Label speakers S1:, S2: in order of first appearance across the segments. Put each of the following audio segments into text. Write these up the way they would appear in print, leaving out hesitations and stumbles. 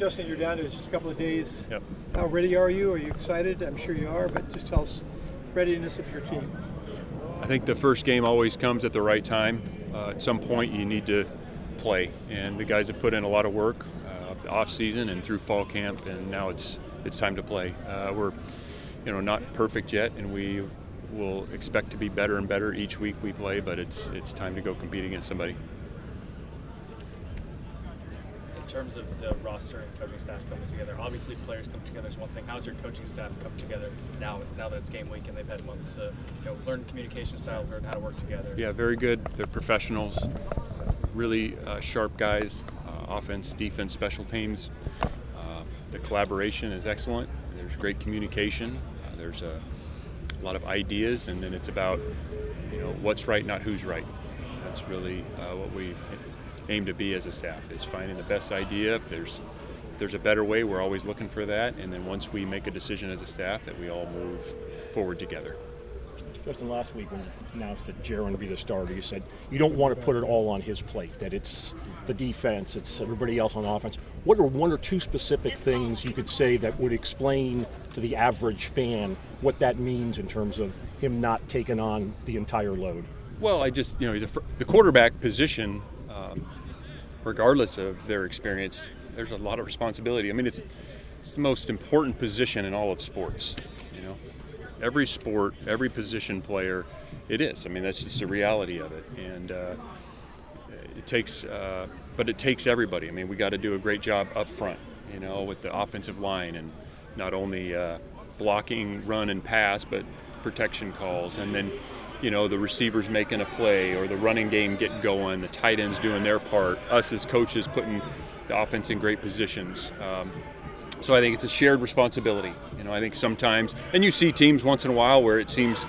S1: Justin, you're down to just a couple of days.
S2: Yep.
S1: How ready are you? Are you excited? I'm sure you are, but just tell us readiness of your team.
S2: I think the first game always comes at the right time. At some point you need to play, and the guys have put in a lot of work off season and through fall camp, and now it's time to play. We're not perfect yet, and we will expect to be better and better each week we play, but it's time to go compete against somebody.
S3: In terms of the roster and coaching staff coming together, obviously players come together is one thing. How's your coaching staff come together now that it's game week and they've had months to learn communication styles, learn how to work together?
S2: Yeah, very good. They're professionals, really sharp guys, offense, defense, special teams. The collaboration is excellent. There's great communication. There's a lot of ideas, and then it's about what's right, not who's right. That's really what we aim to be as a staff, is finding the best idea. If there's a better way, we're always looking for that, and then once we make a decision as a staff, that we all move forward together.
S4: Justin, last week when you announced that Jaron would be the starter, you said you don't want to put it all on his plate, that it's the defense, it's everybody else on offense. What are one or two specific things you could say that would explain to the average fan what that means in terms of him not taking on the entire load?
S2: Well, the quarterback position, regardless of their experience, there's a lot of responsibility. I mean, it's the most important position in all of sports. Every sport, every position player, it is. I mean, that's just the reality of it, and it takes everybody. I mean, we got to do a great job up front, with the offensive line, and not only blocking, run, and pass, but protection calls, and then the receivers making a play, or the running game getting going, the tight ends doing their part, us as coaches putting the offense in great positions. So I think it's a shared responsibility. I think sometimes, and you see teams once in a while where it seems,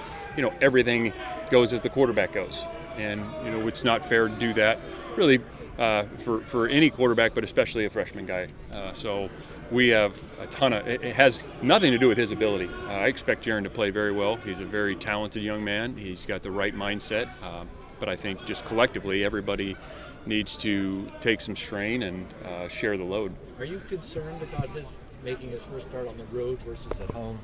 S2: everything goes as the quarterback goes. And, it's not fair to do that, really, for any quarterback, but especially a freshman guy. So we have a ton of, it has nothing to do with his ability. I expect Jaron to play very well. He's a very talented young man. He's got the right mindset. But I think just collectively, everybody needs to take some strain and share the load.
S5: Are you concerned about his making his first start on the road versus at home?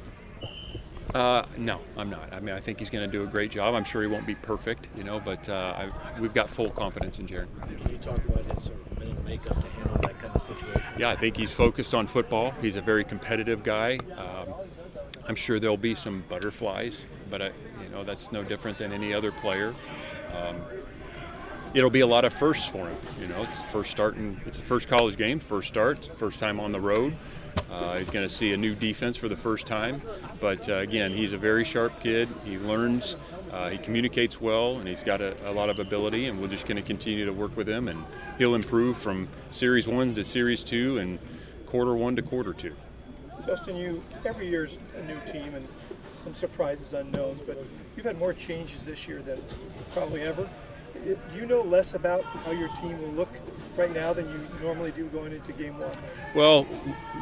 S2: No, I'm not. I mean, I think he's going to do a great job. I'm sure he won't be perfect, but we've got full confidence in Jaron.
S5: Can you talk about his sort of mental makeup to handle that kind of situation?
S2: Yeah, I think he's focused on football. He's a very competitive guy. I'm sure there'll be some butterflies, but that's no different than any other player. It'll be a lot of firsts for him. It's first start, and it's the first college game, first start, first time on the road. He's going to see a new defense for the first time. But again, he's a very sharp kid. He learns, he communicates well, and he's got a lot of ability, and we're just going to continue to work with him, and he'll improve from Series 1 to Series 2 and Quarter 1 to Quarter 2.
S1: Justin, every year's a new team and some surprises, unknowns, but you've had more changes this year than probably ever. Do you know less about how your team will look right now than you normally do going into game one?
S2: Well,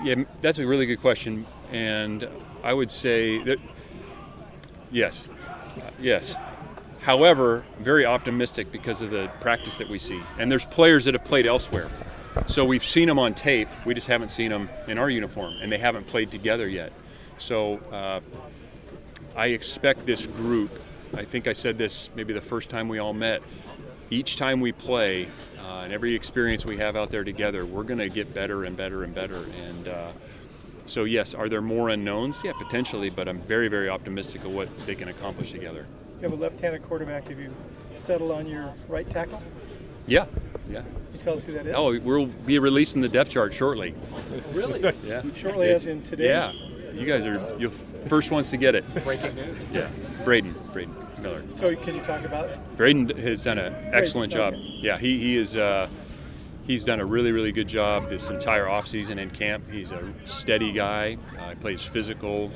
S2: yeah, that's a really good question, and I would say that yes. However, very optimistic because of the practice that we see, and there's players that have played elsewhere. So we've seen them on tape, we just haven't seen them in our uniform, and they haven't played together yet. So I expect this group, I think I said this maybe the first time we all met, each time we play and every experience we have out there together, we're going to get better and better and better. And so yes, are there more unknowns? Yeah, potentially, but I'm very, very optimistic of what they can accomplish together.
S1: You have a left-handed quarterback. Have you settled on your right tackle?
S2: Yeah.
S1: Can you tell us who that is?
S2: Oh, we'll be releasing the depth chart shortly.
S5: Really?
S2: Yeah.
S1: Shortly as in today?
S2: Yeah. You guys are the first ones to get it.
S5: Breaking news?
S2: Yeah. Braden Miller.
S1: So can you talk about it?
S2: Braden has done an excellent job.
S1: Okay.
S2: Yeah, he's done a really, really good job this entire offseason in camp. He's a steady guy. He plays physical.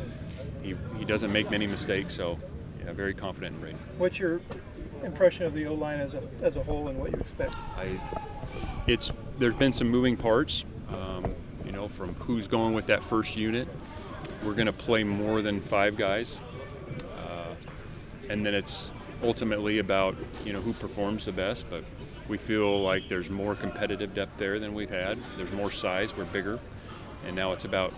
S2: He doesn't make many mistakes, so yeah, very confident in Braden.
S1: What's your impression of the O-line as a whole and what you expect?
S2: There's been some moving parts, from who's going with that first unit. We're going to play more than 5 guys, and then it's ultimately about who performs the best. But we feel like there's more competitive depth there than we've had. There's more size. We're bigger. and now it's about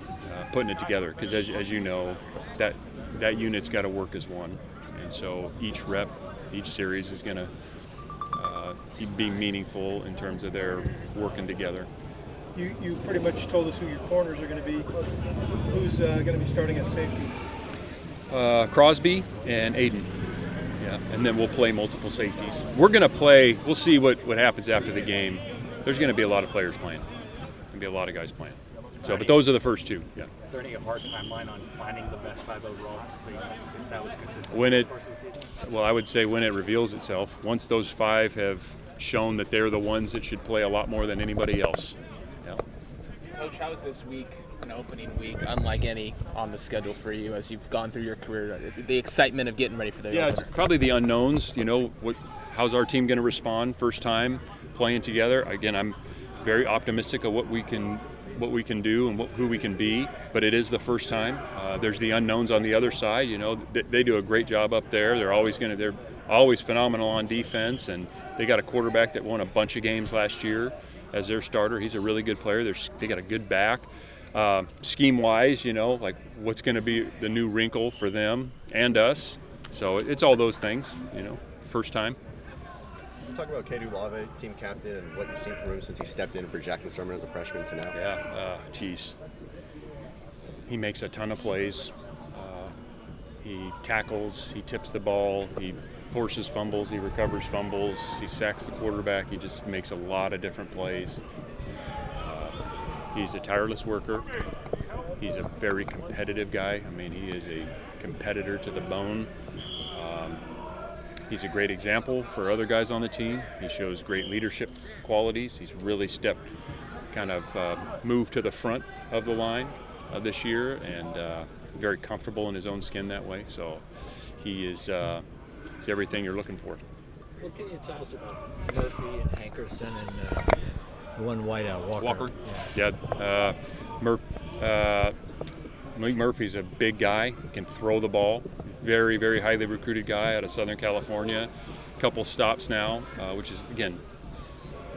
S2: putting it together. Because as you know, that unit's got to work as one, and so each rep, each series is going to be meaningful in terms of their working together.
S1: You pretty much told us who your corners are going to be. Who's going to be starting at safety?
S2: Crosby and Aiden. Yeah, and then we'll play multiple safeties. We're going to play. We'll see what happens after the game. There's going to be a lot of players playing. There's going to be a lot of guys playing. So, but those are the first two. Yeah.
S3: Is there any hard timeline on finding the best 5 overall so you can establish consistency
S2: When
S3: over the course of the season?
S2: Well, I would say when it reveals itself. Once those 5 have shown that they're the ones that should play a lot more than anybody else. Yeah.
S6: Coach, how is this week, an opening week, unlike any on the schedule for you as you've gone through your career? The excitement of getting ready for the
S2: Yeah, it's
S6: opener.
S2: probably the unknowns. How's our team going to respond first time playing together? Again, I'm very optimistic of what we can do and who we can be, but it is the first time. There's the unknowns on the other side. They do a great job up there. They're always phenomenal on defense, and they got a quarterback that won a bunch of games last year as their starter. He's a really good player. They got a good back. Scheme-wise, like what's going to be the new wrinkle for them and us. So it's all those things, first time.
S7: Talk about Kedu Lave, team captain, and what you've seen from him since he stepped in for Jackson Sherman as a freshman to now.
S2: Yeah, he makes a ton of plays. He tackles, he tips the ball, he forces fumbles, he recovers fumbles, he sacks the quarterback. He just makes a lot of different plays. He's a tireless worker. He's a very competitive guy. I mean, he is a competitor to the bone. He's a great example for other guys on the team. He shows great leadership qualities. He's really moved to the front of the line this year, and very comfortable in his own skin that way. So he's everything you're looking for.
S5: What can you tell us about Murphy and Hankerson and the one wideout, Walker?
S2: Malik Murphy's a big guy. He can throw the ball. Very, very highly recruited guy out of Southern California. Couple stops now, which is, again,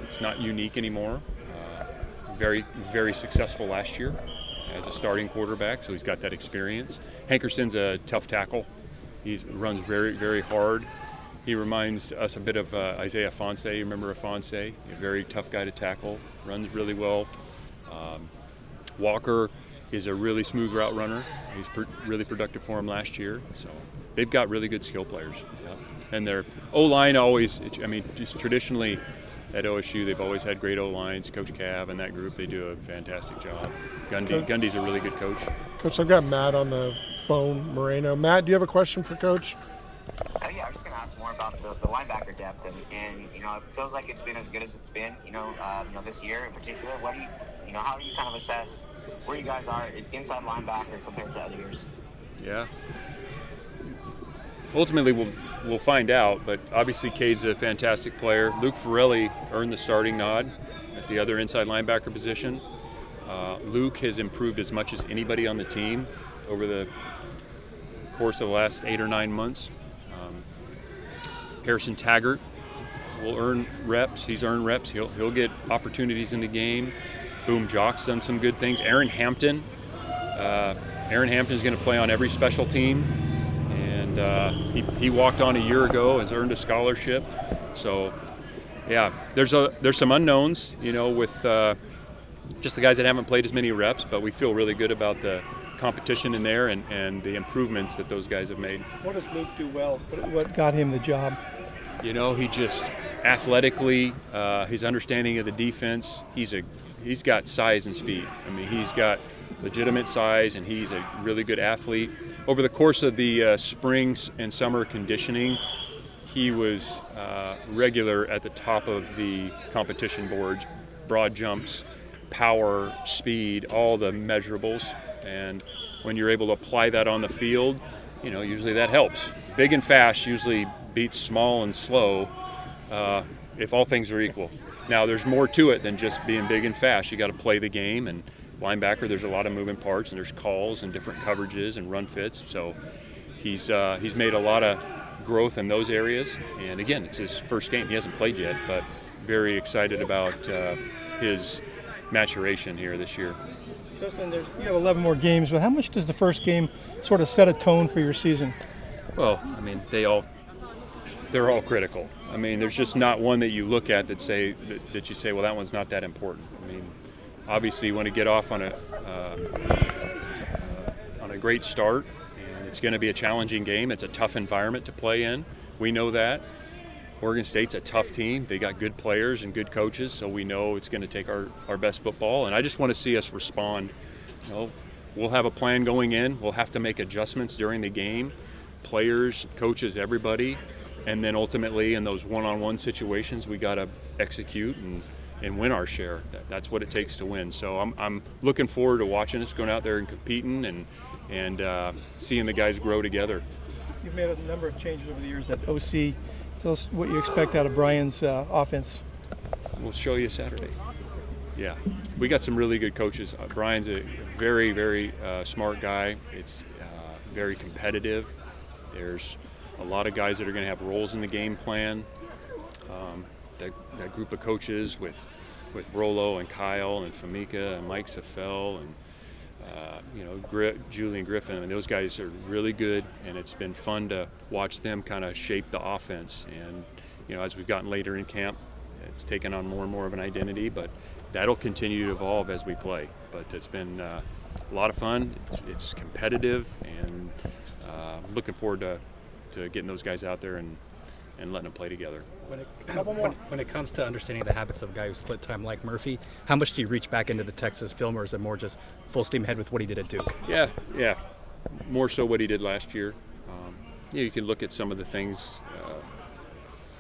S2: it's not unique anymore. Very, very successful last year as a starting quarterback, so he's got that experience. Hankerson's a tough tackle. He runs very, very hard. He reminds us a bit of Isaiah Fonse. You remember Fonse? A very tough guy to tackle, runs really well. Walker is a really smooth route runner. He's really productive for him last year. So they've got really good skill players. Yeah. And their O-line always, just traditionally at OSU, they've always had great O-lines. Coach Cav and that group, they do a fantastic job. Gundy's a really good coach.
S8: Coach, I've got Matt on the phone, Moreno. Matt, do you have a question for Coach?
S9: Yeah, I was just going to ask more about the linebacker depth, and it feels like it's been as good as it's been, this year in particular. How do you kind of assess where you guys are inside linebacker compared to other years?
S2: Yeah. Ultimately, we'll find out, but obviously Cade's a fantastic player. Luke Farrelly earned the starting nod at the other inside linebacker position. Luke has improved as much as anybody on the team over the course of the last 8 or 9 months. Harrison Taggart will earn reps. He's earned reps. He'll get opportunities in the game. Boom Jock's done some good things. Aaron Hampton is going to play on every special team, and he walked on a year ago, has earned a scholarship. So, yeah, there's some unknowns, with just the guys that haven't played as many reps, but we feel really good about the competition in there and the improvements that those guys have made.
S1: What does Luke do well? What got him the job?
S2: He just athletically, his understanding of the defense, he's got size and speed. I mean, he's got legitimate size, and he's a really good athlete. Over the course of the spring and summer conditioning, he was regular at the top of the competition boards, broad jumps, power, speed, all the measurables. And when you're able to apply that on the field, usually that helps. Big and fast usually beats small and slow if all things are equal. Now, there's more to it than just being big and fast. You got to play the game, and linebacker, there's a lot of moving parts, and there's calls and different coverages and run fits. So he's made a lot of growth in those areas. And again, it's his first game. He hasn't played yet, but very excited about his maturation here this year.
S1: Justin, you have 11 more games, but how much does the first game sort of set a tone for your season?
S2: Well, I mean, they're all critical. I mean, there's just not one that you look at that you say, well, that one's not that important. I mean, obviously, you want to get off on a great start, and it's going to be a challenging game. It's a tough environment to play in. We know that. Oregon State's a tough team. They got good players and good coaches, so we know it's going to take our best football. And I just want to see us respond. We'll have a plan going in. We'll have to make adjustments during the game. Players, coaches, everybody. And then ultimately in those one-on-one situations, we got to execute and win our share. That's what it takes to win. So I'm looking forward to watching us going out there and competing and seeing the guys grow together.
S1: You've made a number of changes over the years at OC. Tell us what you expect out of Brian's offense.
S2: We'll show you Saturday. Yeah, we got some really good coaches. Brian's a very, very smart guy. It's very competitive. There's a lot of guys that are going to have roles in the game plan. That group of coaches with Rollo and Kyle and Famika and Mike Safel and Julian Griffin, and those guys are really good, and it's been fun to watch them kind of shape the offense. And as we've gotten later in camp, it's taken on more and more of an identity, but that'll continue to evolve as we play. But it's been a lot of fun. It's competitive, and looking forward to getting those guys out there and letting them play together.
S10: When it comes to understanding the habits of a guy who split time like Murphy, how much do you reach back into the Texas film, or is it more just full steam ahead with what he did at Duke?
S2: Yeah, more so what he did last year. You can look at some of the things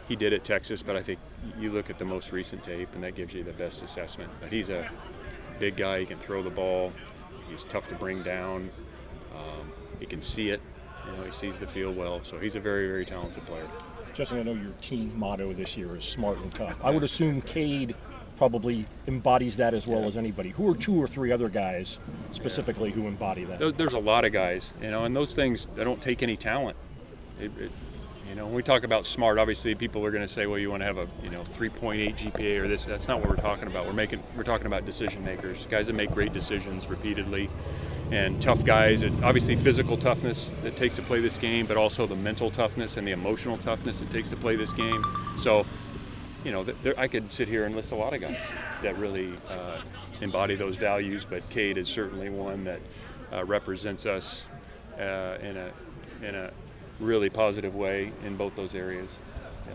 S2: he did at Texas, but I think you look at the most recent tape, and that gives you the best assessment. But he's a big guy. He can throw the ball. He's tough to bring down. He can see it. He sees the field well. So he's a very, very talented player.
S4: Justin, I know your team motto this year is smart and tough. I would assume Cade probably embodies that as well as anybody. Who are 2 or 3 other guys specifically who embody that?
S2: There's a lot of guys, and those things, they don't take any talent. When we talk about smart, obviously people are going to say, well, you want to have a 3.8 GPA or this. That's not what we're talking about. We're talking about decision makers, guys that make great decisions repeatedly, and tough guys. And obviously physical toughness that takes to play this game, but also the mental toughness and the emotional toughness it takes to play this game. So, I could sit here and list a lot of guys that really embody those values, but Cade is certainly one that represents us in a really positive way in both thth areas.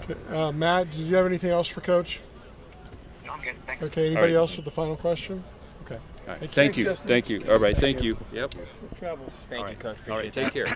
S2: Yeah.
S8: Okay. Matt, did you have anything else for Coach?
S9: No, I'm good. Thank you.
S8: Okay, anybody else with the final question? Okay.
S2: All right. Thank you.
S1: Justin.
S2: Thank you. All right. Thank you. Yep.
S1: Travels.
S6: Thank you, Coach.
S2: All right. Take care.